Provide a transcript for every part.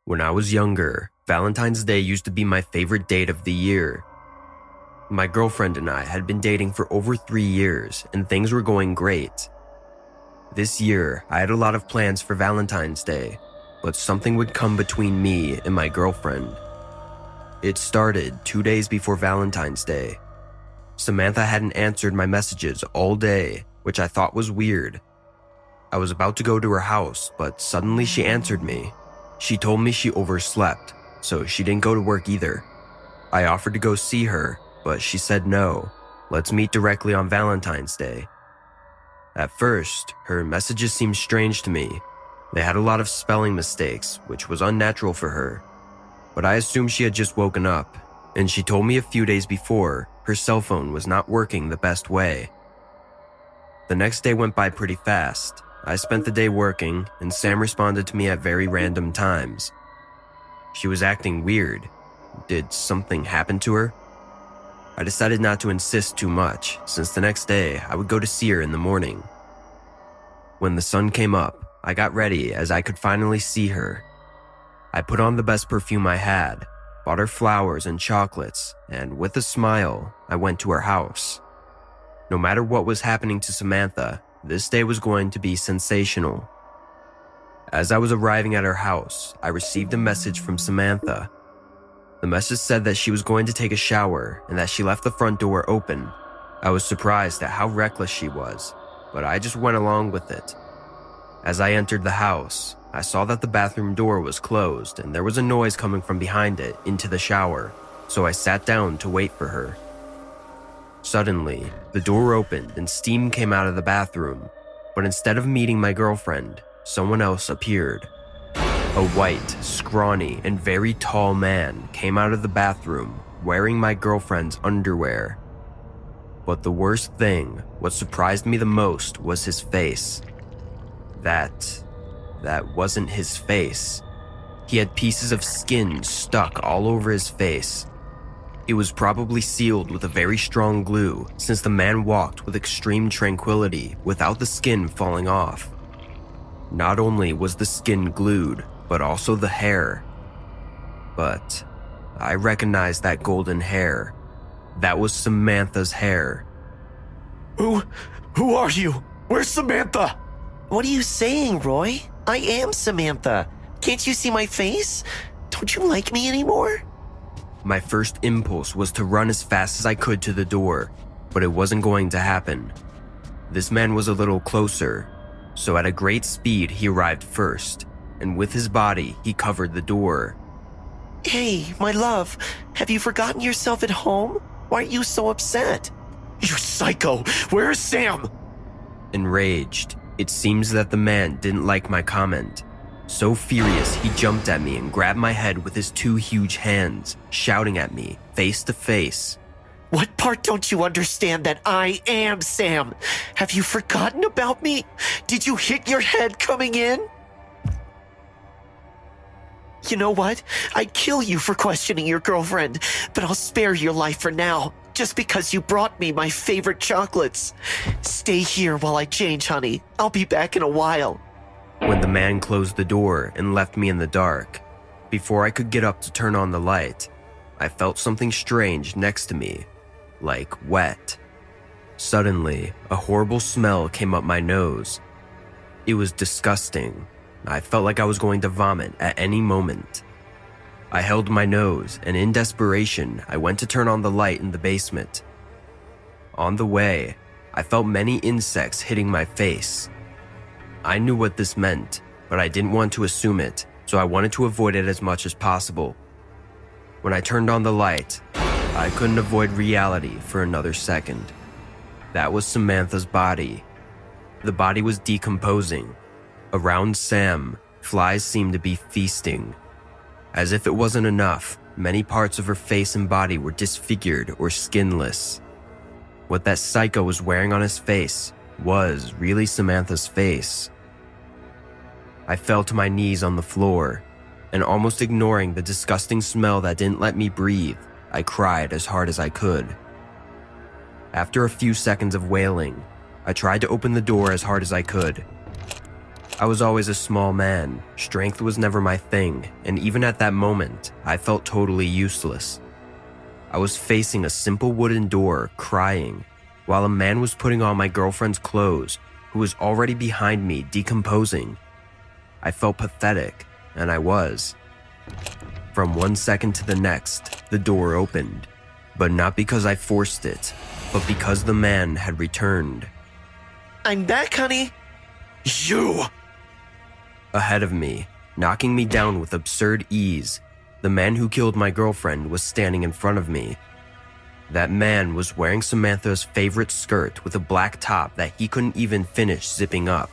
When I was younger, Valentine's Day used to be my favorite date of the year. My girlfriend and I had been dating for over 3 years, and things were going great. This year, I had a lot of plans for Valentine's Day, but something would come between me and my girlfriend. It started 2 days before Valentine's Day. Samantha hadn't answered my messages all day, which I thought was weird. I was about to go to her house, but suddenly she answered me. She told me she overslept, so she didn't go to work either. I offered to go see her, but she said no. Let's meet directly on Valentine's Day. At first, her messages seemed strange to me. They had a lot of spelling mistakes, which was unnatural for her. But I assumed she had just woken up, and she told me a few days before her cell phone was not working the best way. The next day went by pretty fast. I spent the day working, and Sam responded to me at very random times. She was acting weird. Did something happen to her? I decided not to insist too much, since the next day I would go to see her in the morning. When the sun came up, I got ready as I could finally see her. I put on the best perfume I had, bought her flowers and chocolates, and with a smile, I went to her house. No matter what was happening to Samantha, this day was going to be sensational. As I was arriving at her house, I received a message from Samantha. The message said that she was going to take a shower and that she left the front door open. I was surprised at how reckless she was, but I just went along with it. As I entered the house, I saw that the bathroom door was closed and there was a noise coming from behind it into the shower, so I sat down to wait for her. Suddenly, the door opened and steam came out of the bathroom, but instead of meeting my girlfriend, someone else appeared. A white, scrawny, and very tall man came out of the bathroom wearing my girlfriend's underwear. But the worst thing, what surprised me the most, was his face. That wasn't his face. He had pieces of skin stuck all over his face. It was probably sealed with a very strong glue, since the man walked with extreme tranquility without the skin falling off. Not only was the skin glued, but also the hair. But I recognized that golden hair. That was Samantha's hair. Who are you? Where's Samantha? What are you saying, Roy? I am Samantha. Can't you see my face? Don't you like me anymore? My first impulse was to run as fast as I could to the door, but it wasn't going to happen. This man was a little closer, so at a great speed he arrived first, and with his body he covered the door. Hey, my love, have you forgotten yourself at home? Why are you so upset? You psycho! Where is Sam? Enraged, it seems that the man didn't like my comment. So furious, he jumped at me and grabbed my head with his 2 huge hands, shouting at me, face to face. What part don't you understand that I am Sam? Have you forgotten about me? Did you hit your head coming in? You know what? I'd kill you for questioning your girlfriend, but I'll spare your life for now, just because you brought me my favorite chocolates. Stay here while I change, honey. I'll be back in a while. When the man closed the door and left me in the dark, before I could get up to turn on the light, I felt something strange next to me, like wet. Suddenly, a horrible smell came up my nose. It was disgusting. I felt like I was going to vomit at any moment. I held my nose, and in desperation, I went to turn on the light in the basement. On the way, I felt many insects hitting my face. I knew what this meant, but I didn't want to assume it, so I wanted to avoid it as much as possible. When I turned on the light, I couldn't avoid reality for another second. That was Samantha's body. The body was decomposing. Around Sam, flies seemed to be feasting. As if it wasn't enough, many parts of her face and body were disfigured or skinless. What that psycho was wearing on his face was really Samantha's face. I fell to my knees on the floor, and almost ignoring the disgusting smell that didn't let me breathe, I cried as hard as I could. After a few seconds of wailing, I tried to open the door as hard as I could. I was always a small man, strength was never my thing, and even at that moment, I felt totally useless. I was facing a simple wooden door, crying, while a man was putting on my girlfriend's clothes, who was already behind me, decomposing. I felt pathetic, and I was. From 1 second to the next, the door opened, but not because I forced it, but because the man had returned. I'm back, honey. You! Ahead of me, knocking me down with absurd ease, the man who killed my girlfriend was standing in front of me. That man was wearing Samantha's favorite skirt with a black top that he couldn't even finish zipping up.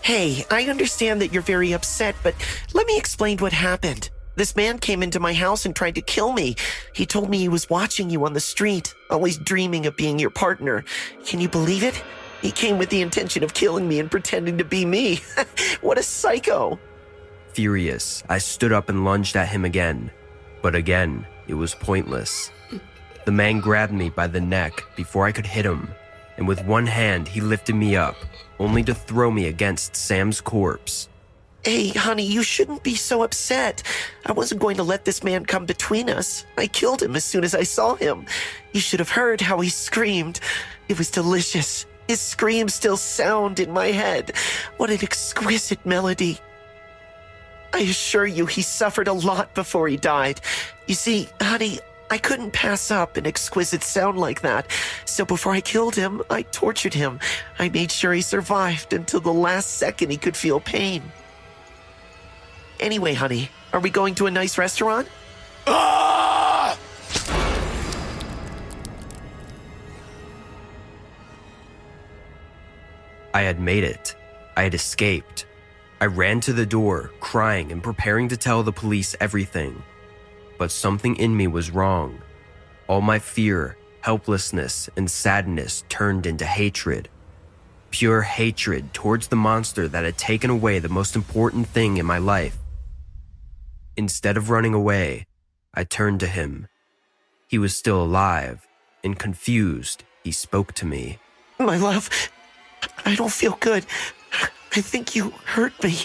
Hey, I understand that you're very upset, but let me explain what happened. This man came into my house and tried to kill me. He told me he was watching you on the street, always dreaming of being your partner. Can you believe it? He came with the intention of killing me and pretending to be me. What a psycho. Furious, I stood up and lunged at him again. But again, it was pointless. The man grabbed me by the neck before I could hit him, and with one hand he lifted me up, only to throw me against Sam's corpse. Hey, honey, you shouldn't be so upset. I wasn't going to let this man come between us. I killed him as soon as I saw him. You should have heard how he screamed. It was delicious. His screams still sound in my head. What an exquisite melody. I assure you, he suffered a lot before he died. You see, honey, I couldn't pass up an exquisite sound like that. So before I killed him, I tortured him. I made sure he survived until the last second he could feel pain. Anyway, honey, are we going to a nice restaurant? Ah! I had made it. I had escaped. I ran to the door, crying and preparing to tell the police everything. But something in me was wrong. All my fear, helplessness, and sadness turned into hatred. Pure hatred towards the monster that had taken away the most important thing in my life. Instead of running away, I turned to him. He was still alive, and confused, he spoke to me. My love, I don't feel good. I think you hurt me.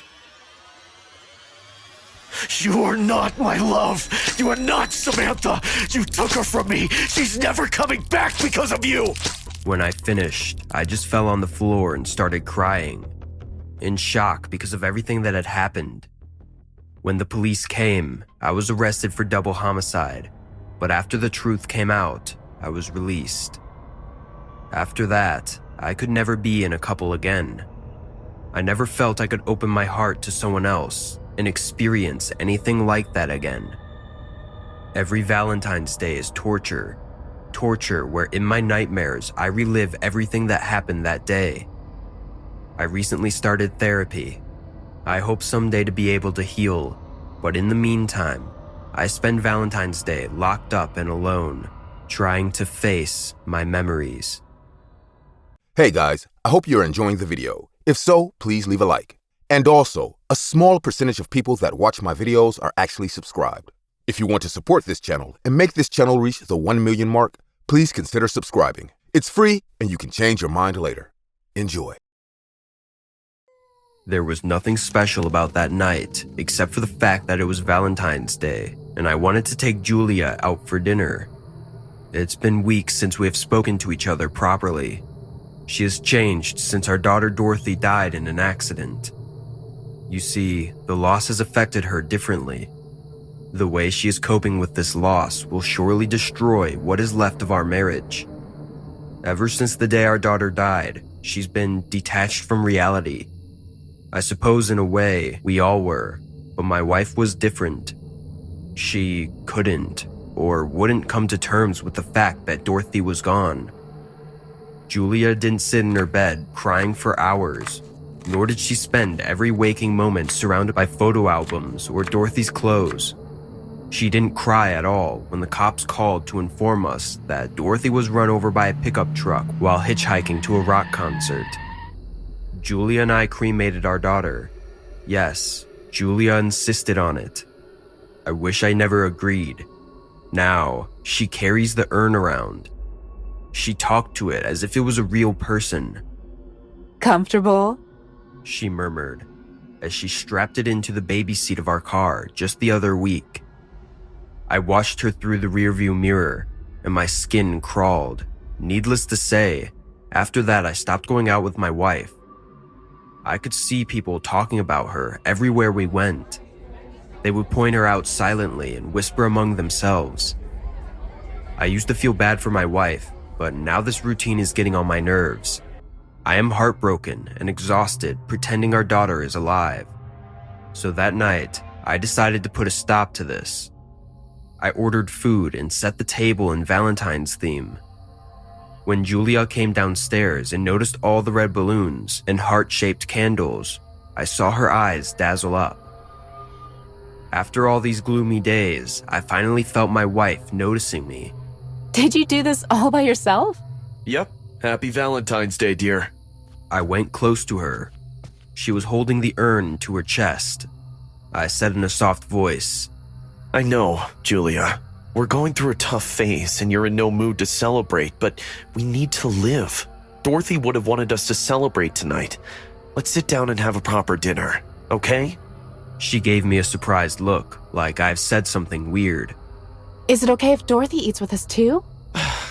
You are not my love. You are not Samantha. You took her from me. She's never coming back because of you. When I finished, I just fell on the floor and started crying, in shock because of everything that had happened. When the police came, I was arrested for double homicide, but after the truth came out, I was released. After that, I could never be in a couple again. I never felt I could open my heart to someone else and experience anything like that again. Every Valentine's Day is torture. Torture where in my nightmares I relive everything that happened that day. I recently started therapy. I hope someday to be able to heal, but in the meantime, I spend Valentine's Day locked up and alone, trying to face my memories. Hey guys, I hope you're enjoying the video. If so, please leave a like. And also, a small percentage of people that watch my videos are actually subscribed. If you want to support this channel and make this channel reach the 1 million mark, please consider subscribing. It's free and you can change your mind later. Enjoy. There was nothing special about that night, except for the fact that it was Valentine's Day, and I wanted to take Julia out for dinner. It's been weeks since we have spoken to each other properly. She has changed since our daughter Dorothy died in an accident. You see, the loss has affected her differently. The way she is coping with this loss will surely destroy what is left of our marriage. Ever since the day our daughter died, she's been detached from reality. I suppose in a way, we all were, but my wife was different. She couldn't, or wouldn't come to terms with the fact that Dorothy was gone. Julia didn't sit in her bed crying for hours, nor did she spend every waking moment surrounded by photo albums or Dorothy's clothes. She didn't cry at all when the cops called to inform us that Dorothy was run over by a pickup truck while hitchhiking to a rock concert. Julia and I cremated our daughter. Yes, Julia insisted on it. I wish I never agreed. Now, she carries the urn around. She talked to it as if it was a real person. Comfortable? she murmured, as she strapped it into the baby seat of our car just the other week. I watched her through the rearview mirror, and my skin crawled. Needless to say, after that I stopped going out with my wife. I could see people talking about her everywhere we went. They would point her out silently and whisper among themselves. I used to feel bad for my wife, but now this routine is getting on my nerves. I am heartbroken and exhausted pretending our daughter is alive. So that night, I decided to put a stop to this. I ordered food and set the table in Valentine's theme. When Julia came downstairs and noticed all the red balloons and heart-shaped candles, I saw her eyes dazzle up. After all these gloomy days, I finally felt my wife noticing me. Did you do this all by yourself? Yep. Happy Valentine's Day, dear. I went close to her. She was holding the urn to her chest. I said in a soft voice, I know, Julia. We're going through a tough phase and you're in no mood to celebrate, but we need to live. Dorothy would have wanted us to celebrate tonight. Let's sit down and have a proper dinner, okay? She gave me a surprised look, like I've said something weird. Is it okay if Dorothy eats with us too?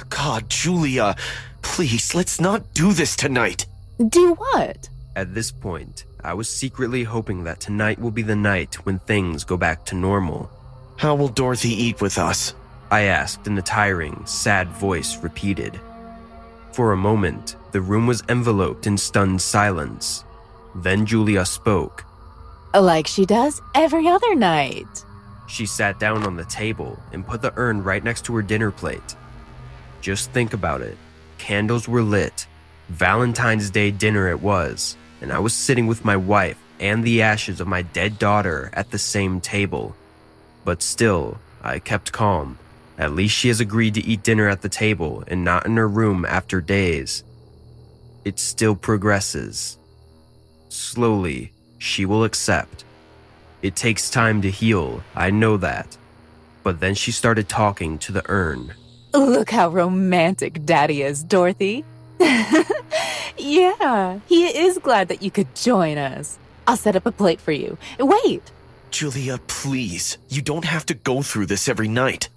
God, Julia, please, let's not do this tonight. Do what? At this point, I was secretly hoping that tonight will be the night when things go back to normal. How will Dorothy eat with us? I asked, and the tiring, sad voice repeated. For a moment, the room was enveloped in stunned silence. Then Julia spoke. Like she does every other night. She sat down on the table and put the urn right next to her dinner plate. Just think about it. Candles were lit. Valentine's Day dinner it was, and I was sitting with my wife and the ashes of my dead daughter at the same table. But still, I kept calm. At least she has agreed to eat dinner at the table and not in her room after days. It still progresses. Slowly, she will accept. It takes time to heal, I know that. But then she started talking to the urn. Look how romantic Daddy is, Dorothy. Yeah, he is glad that you could join us. I'll set up a plate for you. Wait, Julia, please. You don't have to go through this every night.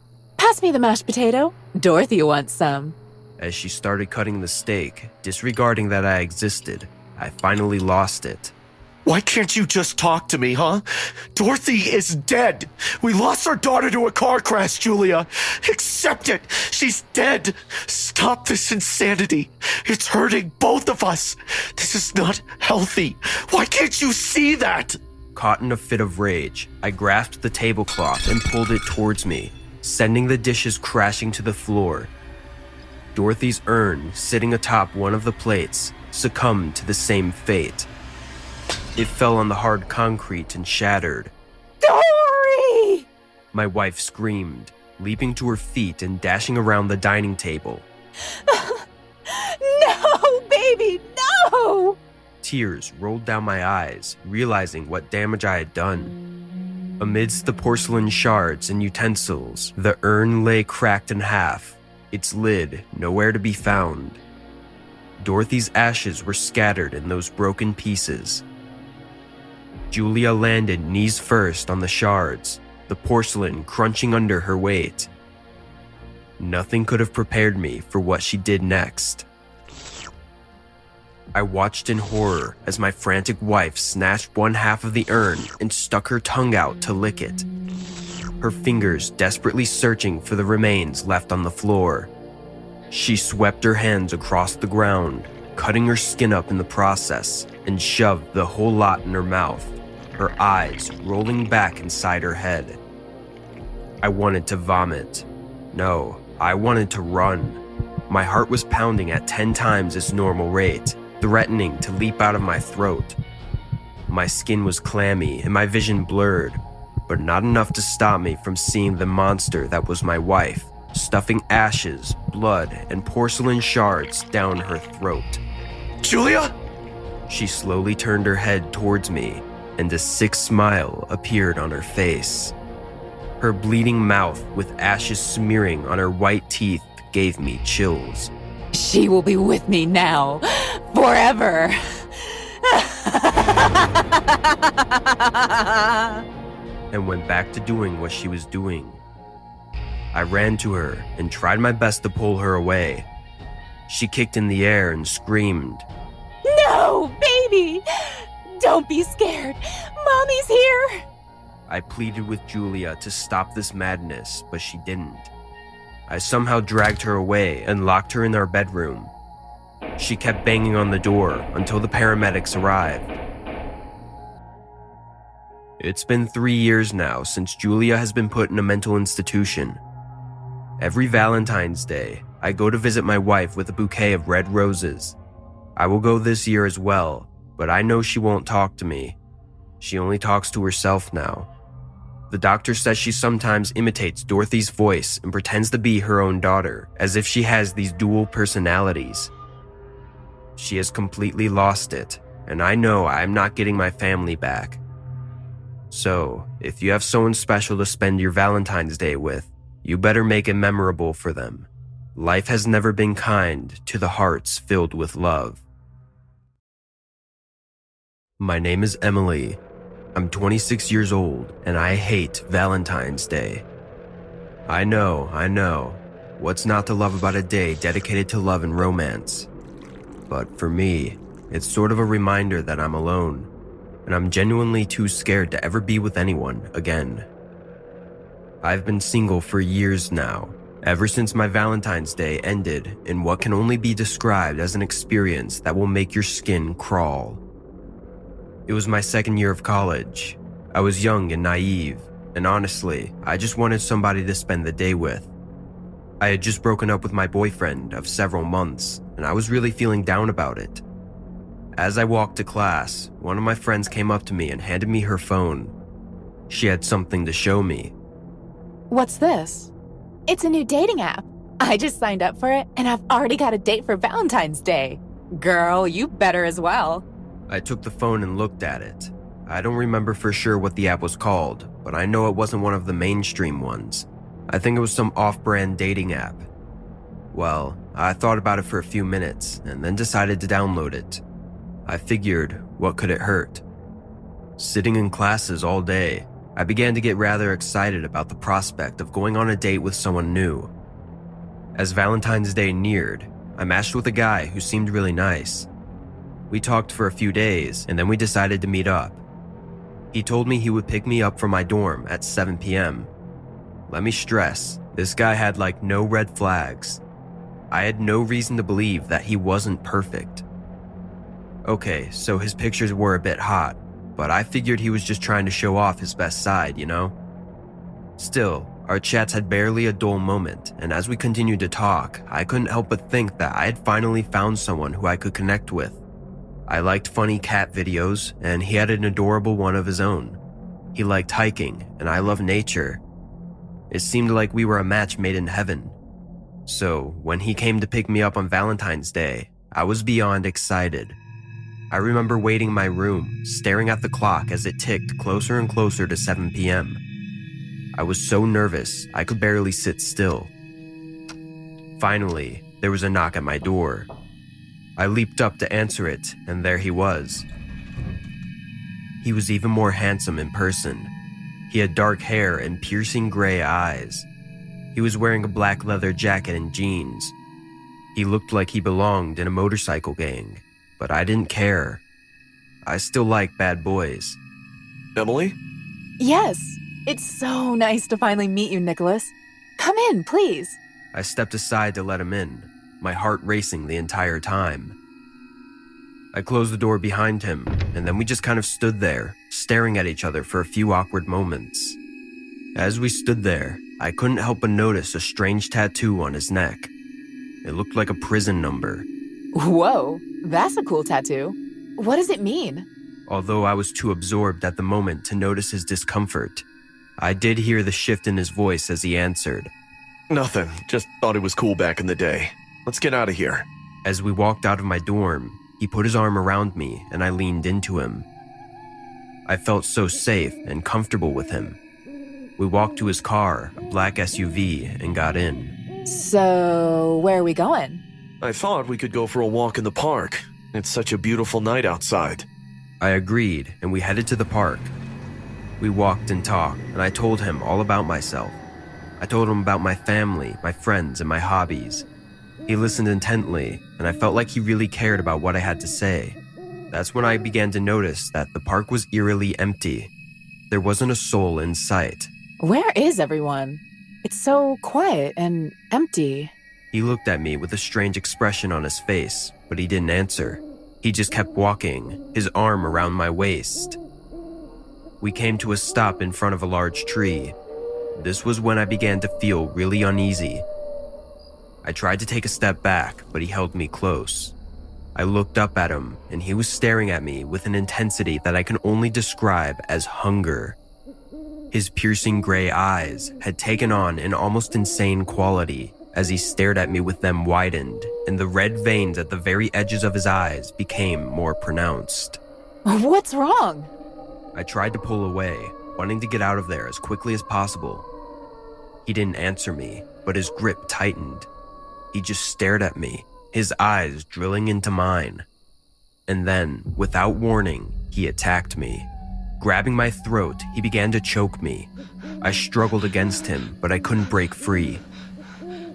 pass me the mashed potato. Dorothy wants some. As she started cutting the steak, disregarding that I existed, I finally lost it. Why can't you just talk to me, huh? Dorothy is dead. We lost our daughter to a car crash, Julia. Accept it. She's dead. Stop this insanity. It's hurting both of us. This is not healthy. Why can't you see that? Caught in a fit of rage, I grasped the tablecloth and pulled it towards me, sending the dishes crashing to the floor. Dorothy's urn, sitting atop one of the plates, succumbed to the same fate. It fell on the hard concrete and shattered. Dory! My wife screamed, leaping to her feet and dashing around the dining table. No, baby, no! Tears rolled down my eyes, realizing what damage I had done. Amidst the porcelain shards and utensils, the urn lay cracked in half, its lid nowhere to be found. Dorothy's ashes were scattered in those broken pieces. Julia landed knees first on the shards, the porcelain crunching under her weight. Nothing could have prepared me for what she did next. I watched in horror as my frantic wife snatched one half of the urn and stuck her tongue out to lick it, her fingers desperately searching for the remains left on the floor. She swept her hands across the ground, cutting her skin up in the process, and shoved the whole lot in her mouth, her eyes rolling back inside her head. I wanted to vomit. No, I wanted to run. My heart was pounding at 10 times its normal rate, threatening to leap out of my throat. My skin was clammy and my vision blurred, but not enough to stop me from seeing the monster that was my wife, stuffing ashes, blood, and porcelain shards down her throat. Julia? She slowly turned her head towards me, and a sick smile appeared on her face. Her bleeding mouth with ashes smearing on her white teeth gave me chills. She will be with me now, forever. and went back to doing what she was doing. I ran to her and tried my best to pull her away. She kicked in the air and screamed, No, baby! Don't be scared. Mommy's here. I pleaded with Julia to stop this madness, but she didn't. I somehow dragged her away and locked her in our bedroom. She kept banging on the door until the paramedics arrived. It's been 3 years now since Julia has been put in a mental institution. Every Valentine's Day, I go to visit my wife with a bouquet of red roses. I will go this year as well, but I know she won't talk to me. She only talks to herself now. The doctor says she sometimes imitates Dorothy's voice and pretends to be her own daughter, as if she has these dual personalities. She has completely lost it, and I know I am not getting my family back. So, if you have someone special to spend your Valentine's Day with, you better make it memorable for them. Life has never been kind to the hearts filled with love. My name is Emily. I'm 26 years old, and I hate Valentine's Day. I know. What's not to love about a day dedicated to love and romance? But for me, it's sort of a reminder that I'm alone, and I'm genuinely too scared to ever be with anyone again. I've been single for years now, ever since my Valentine's Day ended in what can only be described as an experience that will make your skin crawl. It was my second year of college. I was young and naive, and honestly, I just wanted somebody to spend the day with. I had just broken up with my boyfriend of several months, and I was really feeling down about it. As I walked to class, one of my friends came up to me and handed me her phone. She had something to show me. What's this? It's a new dating app. I just signed up for it, and I've already got a date for Valentine's Day. Girl, you better as well. I took the phone and looked at it. I don't remember for sure what the app was called, but I know it wasn't one of the mainstream ones. I think it was some off-brand dating app. Well, I thought about it for a few minutes and then decided to download it. I figured, what could it hurt? Sitting in classes all day, I began to get rather excited about the prospect of going on a date with someone new. As Valentine's Day neared, I matched with a guy who seemed really nice. We talked for a few days, and then we decided to meet up. He told me he would pick me up from my dorm at 7 p.m. Let me stress, this guy had like no red flags. I had no reason to believe that he wasn't perfect. Okay, so his pictures were a bit hot, but I figured he was just trying to show off his best side, you know? Still, our chats had barely a dull moment, and as we continued to talk, I couldn't help but think that I had finally found someone who I could connect with. I liked funny cat videos, and he had an adorable one of his own. He liked hiking, and I love nature. It seemed like we were a match made in heaven. So, when he came to pick me up on Valentine's Day, I was beyond excited. I remember waiting in my room, staring at the clock as it ticked closer and closer to 7 p.m. I was so nervous, I could barely sit still. Finally, there was a knock at my door. I leaped up to answer it, and there he was. He was even more handsome in person. He had dark hair and piercing gray eyes. He was wearing a black leather jacket and jeans. He looked like he belonged in a motorcycle gang, but I didn't care. I still like bad boys. Emily? Yes, it's so nice to finally meet you, Nicholas. Come in, please. I stepped aside to let him in, my heart racing the entire time. I closed the door behind him, and then we just kind of stood there, staring at each other for a few awkward moments. As we stood there, I couldn't help but notice a strange tattoo on his neck. It looked like a prison number. Whoa, that's a cool tattoo. What does it mean? Although I was too absorbed at the moment to notice his discomfort, I did hear the shift in his voice as he answered. Nothing. Just thought it was cool back in the day. Let's get out of here. As we walked out of my dorm, he put his arm around me and I leaned into him. I felt so safe and comfortable with him. We walked to his car, a black SUV, and got in. So, where are we going? I thought we could go for a walk in the park. It's such a beautiful night outside. I agreed, and we headed to the park. We walked and talked, and I told him all about myself. I told him about my family, my friends, and my hobbies. He listened intently, and I felt like he really cared about what I had to say. That's when I began to notice that the park was eerily empty. There wasn't a soul in sight. Where is everyone? It's so quiet and empty. He looked at me with a strange expression on his face, but he didn't answer. He just kept walking, his arm around my waist. We came to a stop in front of a large tree. This was when I began to feel really uneasy. I tried to take a step back, but he held me close. I looked up at him, and he was staring at me with an intensity that I can only describe as hunger. His piercing gray eyes had taken on an almost insane quality as he stared at me with them widened, and the red veins at the very edges of his eyes became more pronounced. What's wrong? I tried to pull away, wanting to get out of there as quickly as possible. He didn't answer me, but his grip tightened. He just stared at me, his eyes drilling into mine. And then, without warning, he attacked me. Grabbing my throat, he began to choke me. I struggled against him, but I couldn't break free.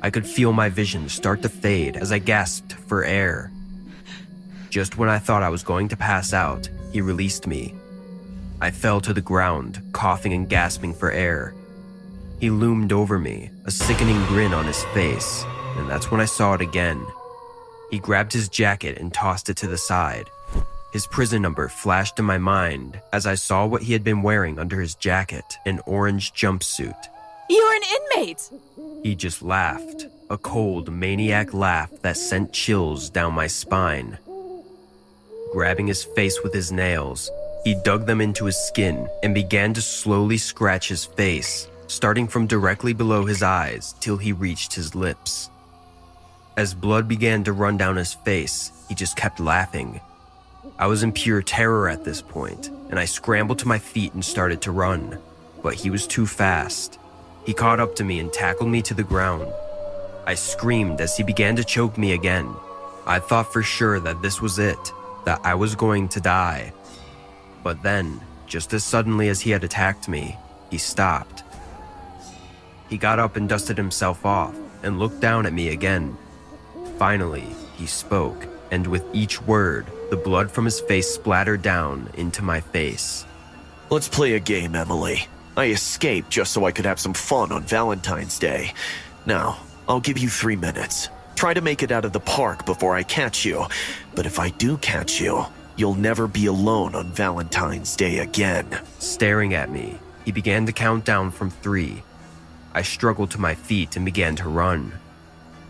I could feel my vision start to fade as I gasped for air. Just when I thought I was going to pass out, he released me. I fell to the ground, coughing and gasping for air. He loomed over me, a sickening grin on his face, and that's when I saw it again. He grabbed his jacket and tossed it to the side. His prison number flashed in my mind as I saw what he had been wearing under his jacket, an orange jumpsuit. You're an inmate! He just laughed, a cold, maniac laugh that sent chills down my spine. Grabbing his face with his nails, he dug them into his skin and began to slowly scratch his face, starting from directly below his eyes till he reached his lips. As blood began to run down his face, he just kept laughing. I was in pure terror at this point, and I scrambled to my feet and started to run, but he was too fast. He caught up to me and tackled me to the ground. I screamed as he began to choke me again. I thought for sure that this was it, that I was going to die. But then, just as suddenly as he had attacked me, he stopped. He got up and dusted himself off and looked down at me again. Finally, he spoke, and with each word, the blood from his face splattered down into my face. Let's play a game, Emily. I escaped just so I could have some fun on Valentine's Day. Now, I'll give you 3 minutes. Try to make it out of the park before I catch you. But if I do catch you, you'll never be alone on Valentine's Day again. Staring at me, he began to count down from 3. I struggled to my feet and began to run.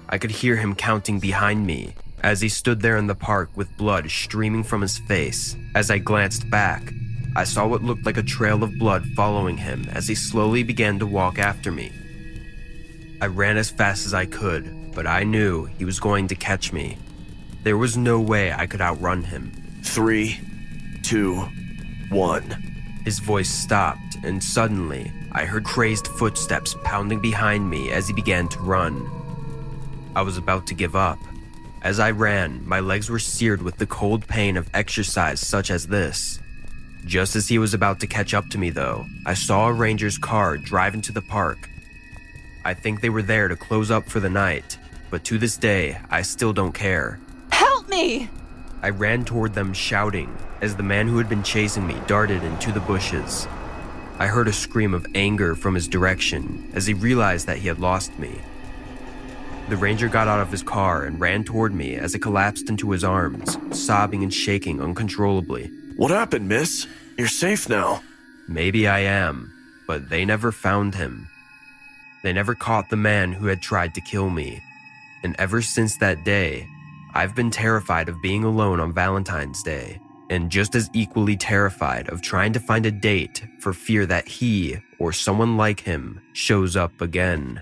I could hear him counting behind me as he stood there in the park with blood streaming from his face. As I glanced back, I saw what looked like a trail of blood following him as he slowly began to walk after me. I ran as fast as I could, but I knew he was going to catch me. There was no way I could outrun him. 3, 2, 1. His voice stopped, and suddenly, I heard crazed footsteps pounding behind me as he began to run. I was about to give up. As I ran, my legs were seared with the cold pain of exercise such as this. Just as he was about to catch up to me, though, I saw a ranger's car drive into the park. I think they were there to close up for the night, but to this day, I still don't care. Help me! I ran toward them shouting as the man who had been chasing me darted into the bushes. I heard a scream of anger from his direction as he realized that he had lost me. The ranger got out of his car and ran toward me as I collapsed into his arms, sobbing and shaking uncontrollably. What happened, miss? You're safe now. Maybe I am, but they never found him. They never caught the man who had tried to kill me. And ever since that day, I've been terrified of being alone on Valentine's Day, and just as equally terrified of trying to find a date for fear that he or someone like him shows up again.